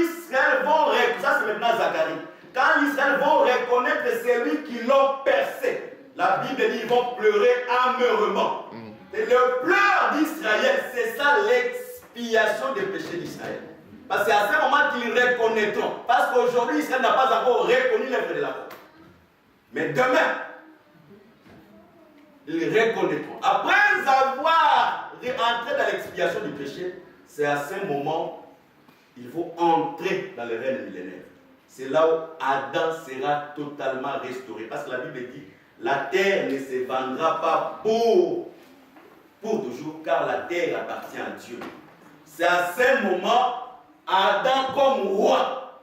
Israël vont reconnaître, ça c'est maintenant Zacharie, quand Israël vont reconnaître celui qui l'ont percé, la Bible dit ils vont pleurer amèrement. Et le pleur d'Israël, c'est ça l'expiation des péchés d'Israël. Parce que c'est à ce moment qu'ils reconnaîtront. Parce qu'aujourd'hui, Israël n'a pas encore reconnu l'œuvre de la croix. Mais demain, ils reconnaîtront. Après avoir entré dans l'expiation du péché, c'est à ce moment il faut entrer dans le règne millénaire. C'est là où Adam sera totalement restauré. Parce que la Bible dit, la terre ne se vendra pas pour toujours, car la terre appartient à Dieu. C'est à ce moment, Adam comme roi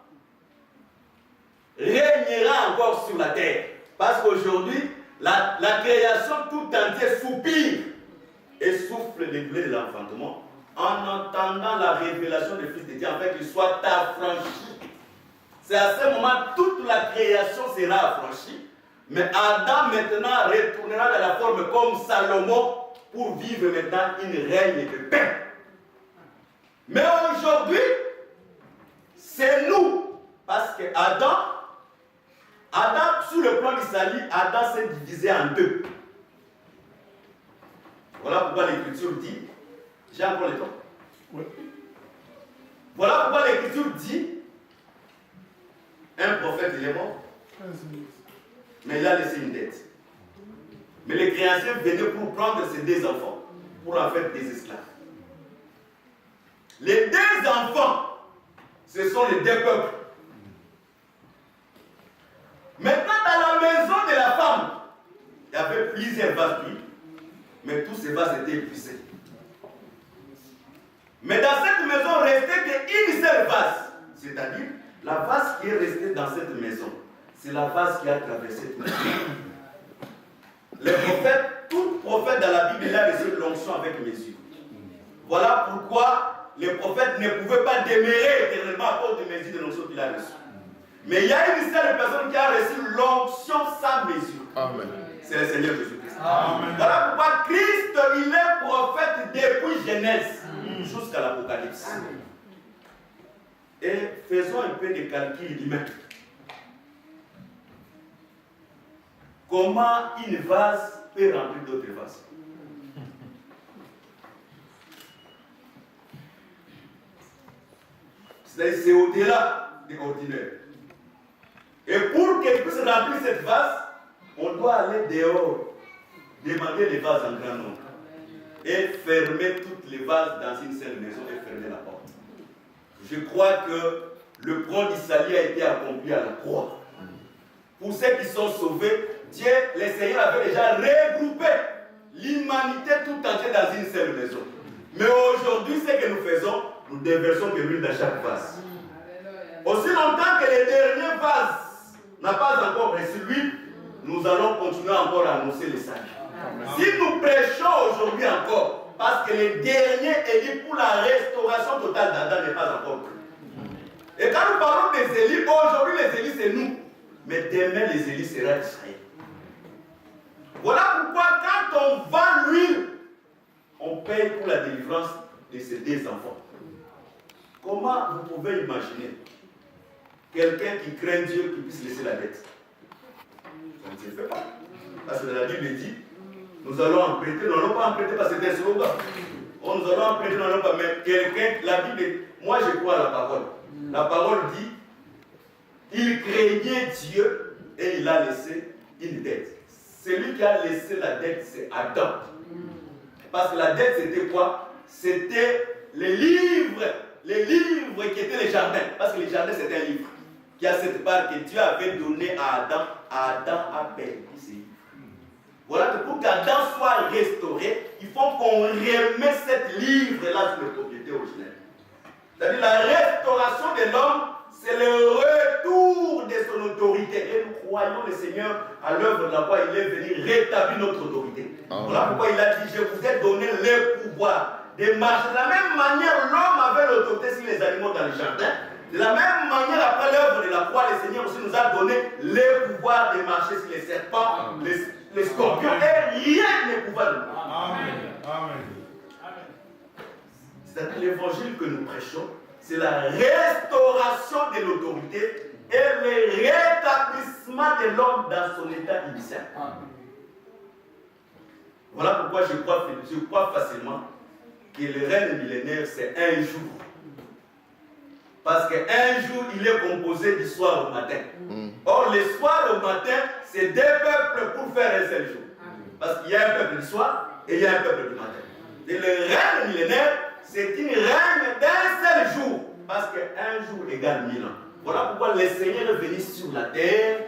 régnera encore sur la terre. Parce qu'aujourd'hui, la création tout entière soupire et souffle les blés de l'enfantement en entendant la révélation du Fils de Dieu, afin qu'il soit affranchi. C'est à ce moment toute la création sera affranchie. Mais Adam maintenant retournera dans la forme comme Salomon pour vivre maintenant une règne de paix. Mais aujourd'hui, c'est nous. Parce que Adam, sous le plan d'Isaïe, Adam s'est divisé en deux. Voilà pourquoi l'Écriture dit, j'ai encore le temps. Oui. Voilà pourquoi l'Écriture dit, un prophète il est mort, mais il a laissé une dette. Mais les créanciers venaient pour prendre ses deux enfants, pour en faire des esclaves. Les deux enfants, ce sont les deux peuples. Maintenant, dans la maison de la femme, il y avait plusieurs vases d'huile, mais tous ces vases étaient épuisés. Mais dans cette maison, restait qu'une seule vase, c'est-à-dire la vase qui est restée dans cette maison. C'est la vase qui a traversé tout le monde. Les prophètes, tout prophète dans la Bible, il a reçu l'onction avec mesure. Voilà pourquoi les prophètes ne pouvaient pas demeurer éternellement à cause de mesure de l'onction qu'il a reçue. Mais il y a une seule personne qui a reçu l'onction sans mesure. Amen. C'est le Seigneur Jésus-Christ. Voilà pourquoi Christ, il est prophète depuis Genèse jusqu'à l'Apocalypse. Et faisons un peu de calcul humain. Comment une vase peut remplir d'autres vases? C'est au-delà de l'ordinaire. Et pour qu'elle puisse remplir cette vase, on doit aller dehors, demander les vases en grand nombre. Et fermer toutes les vases dans une seule maison et fermer la porte. Je crois que le plan d'Isaïe a été accompli à la croix. Pour ceux qui sont sauvés, Dieu, le Seigneur avait déjà regroupé l'humanité tout entière dans une seule maison. Mais aujourd'hui, ce que nous faisons, nous déversons de l'huile dans chaque vase. Aussi longtemps que le dernier vase n'a pas encore reçu l'huile, nous allons continuer encore à annoncer le salut. Si nous prêchons aujourd'hui encore, parce que le dernier élit pour la restauration totale d'Adam n'est pas encore pris. Et quand nous parlons des élits, aujourd'hui les élits c'est nous. Mais demain les élits sera Israël. Voilà pourquoi quand on vend l'huile, on paye pour la délivrance de ces deux enfants. Comment vous pouvez imaginer quelqu'un qui craint Dieu qui puisse laisser la dette? Ça ne se fait pas. Parce que la Bible dit, nous allons emprunter, nous n'allons pas emprunter parce que c'est un slogan. Nous allons emprunter, nous n'allons pas. Mais quelqu'un, la Bible, moi je crois à la parole. La parole dit, il craignait Dieu et il a laissé une dette. Celui qui a laissé la dette, c'est Adam. Parce que la dette, c'était quoi? C'était les livres qui étaient les jardins. Parce que les jardins, c'était un livre qui a cette part que Dieu avait donnée à Adam. Adam a perdu ses livres. Voilà que pour qu'Adam soit restauré, il faut qu'on remette cette livre-là sur les propriétés originelles. C'est-à-dire la restauration de l'homme, c'est le retour de son autorité. Et nous croyons le Seigneur à l'œuvre de la croix, il est venu rétablir notre autorité. Voilà pourquoi il a dit, je vous ai donné le pouvoir de marcher. De la même manière, l'homme avait l'autorité sur les animaux dans le jardin. De la même manière, après l'œuvre de la croix, le Seigneur aussi nous a donné le pouvoir de marcher sur les serpents, les scorpions, et rien ne pouvait nous. Amen. C'est-à-dire l'évangile que nous prêchons, c'est la restauration de l'autorité et le rétablissement de l'homme dans son état initial. Voilà pourquoi je crois facilement que le règne millénaire, c'est un jour. Parce qu'un jour, il est composé du soir au matin. Or, le soir au matin, c'est deux peuples pour faire un seul jour. Parce qu'il y a un peuple du soir et il y a un peuple du matin. Et le règne millénaire, c'est une règne d'un seul jour. Parce qu'un jour égale 1000 ans. Voilà pourquoi le Seigneur est venu sur la terre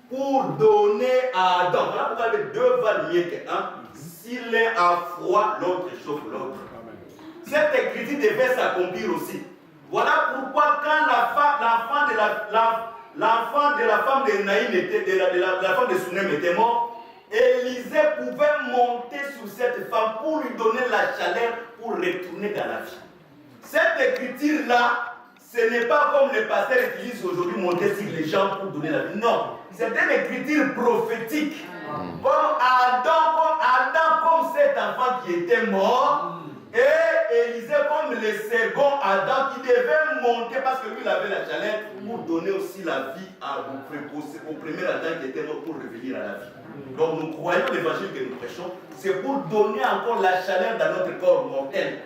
pour donner à Adam. Voilà pourquoi les deux valent mieux qu'un. Si l'un a froid, l'autre chauffe l'autre. Cette écriture devait s'accomplir aussi. Voilà pourquoi quand l'enfant de la femme de Naïm la femme de Sunem était mort, Élisée pouvait monter sur cette femme pour lui donner la chaleur pour retourner dans la vie. Cette écriture-là, ce n'est pas comme les pasteurs utilisent aujourd'hui monter sur les gens pour donner la vie. Non, c'est une écriture prophétique. Comme Adam, comme cet enfant qui était mort, et Élisée comme le second Adam qui devait monter parce que lui il avait la chaleur pour donner aussi la vie au premier Adam qui était mort pour revenir à la vie. Donc nous croyons l'évangile que nous prêchons, c'est pour donner encore la chaleur dans notre corps mortel.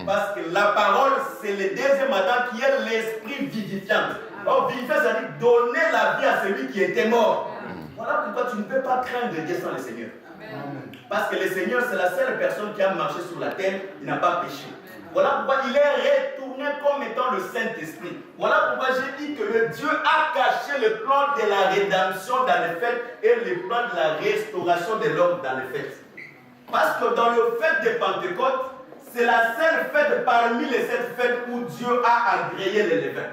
Parce que la parole c'est le deuxième Adam qui est l'esprit vivifiant. Donc vivifiant c'est-à-dire donner la vie à celui qui était mort. Voilà pourquoi tu ne peux pas craindre Dieu sans le Seigneur. Parce que le Seigneur, c'est la seule personne qui a marché sur la terre, il n'a pas péché. Voilà pourquoi il est retourné comme étant le Saint-Esprit. Voilà pourquoi j'ai dit que le Dieu a caché le plan de la rédemption dans les fêtes et le plan de la restauration de l'homme dans les fêtes. Parce que dans le fête de Pentecôte, c'est la seule fête parmi les 7 fêtes où Dieu a agréé les levains.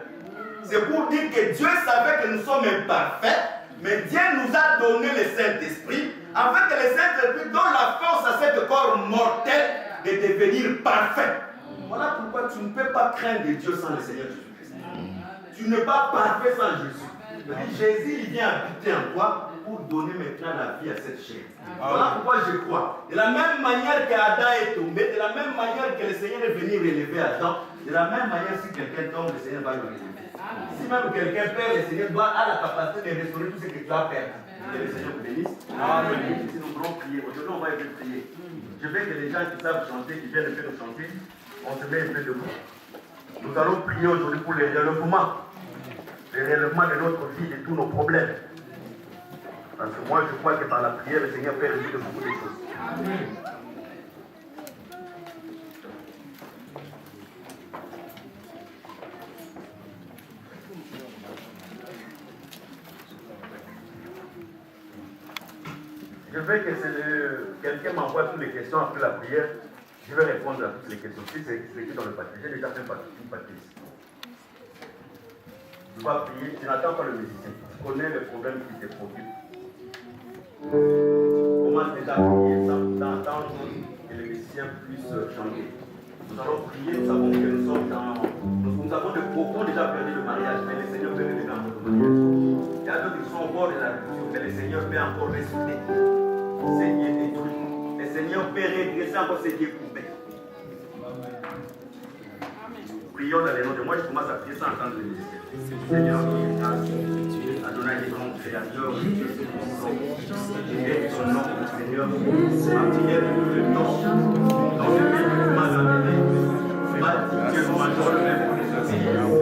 C'est pour dire que Dieu savait que nous sommes imparfaits, mais Dieu nous a donné le Saint-Esprit, afin que le Saint-Esprit donne la force à cet corps mortel de devenir parfait. Voilà pourquoi tu ne peux pas craindre Dieu sans le Seigneur Jésus-Christ. Tu n'es pas parfait sans Jésus. Jésus, il vient habiter en toi pour donner maintenant la vie à cette chair. Voilà pourquoi je crois. De la même manière qu'Adam est tombé, de la même manière que le Seigneur est venu relever Adam, de la même manière si quelqu'un tombe, le Seigneur va le relever. Si même quelqu'un perd, le Seigneur doit avoir la capacité de restaurer tout ce que tu as perdu. Que le Seigneur vous bénisse. Amen. Si nous voulons prier, aujourd'hui on va prier. Je veux que les gens qui savent chanter, qui viennent un peu nous chanter, on se met un peu debout. Nous allons prier aujourd'hui pour le relèvement de notre vie, de tous nos problèmes. Parce que moi je crois que par la prière, le Seigneur peut résoudre beaucoup de choses. Amen. Je veux que quelqu'un m'envoie toutes les questions après la prière. Je vais répondre à toutes les questions. Si c'est écrit dans le papier, j'ai déjà fait une papier ici. Tu vas prier, tu n'attends pas le musicien. Tu connais les problèmes qui te produisent. Commence déjà à prier sans attendre que les musiciens puissent chanter. Nous allons prier, nous savons que nous sommes dans. Nous avons beaucoup déjà perdu le mariage, mais le Seigneur peut revenir dans notre mariage. Il y a d'autres qui sont au bord de la rupture, mais le Seigneur peut encore ressusciter ce qui est détruit. Le Seigneur peut redresser encore ce qui est coupé. Prions dans les noms de moi, je commence à prier sans entendre le musicien. Seigneur, Adonai est ton créateur, Dieu c'est ton nom. Et ton nom, Seigneur, ma prière de le nom, dans le pays de ma amené. Ma Dieu, mon major, le même pour les autres.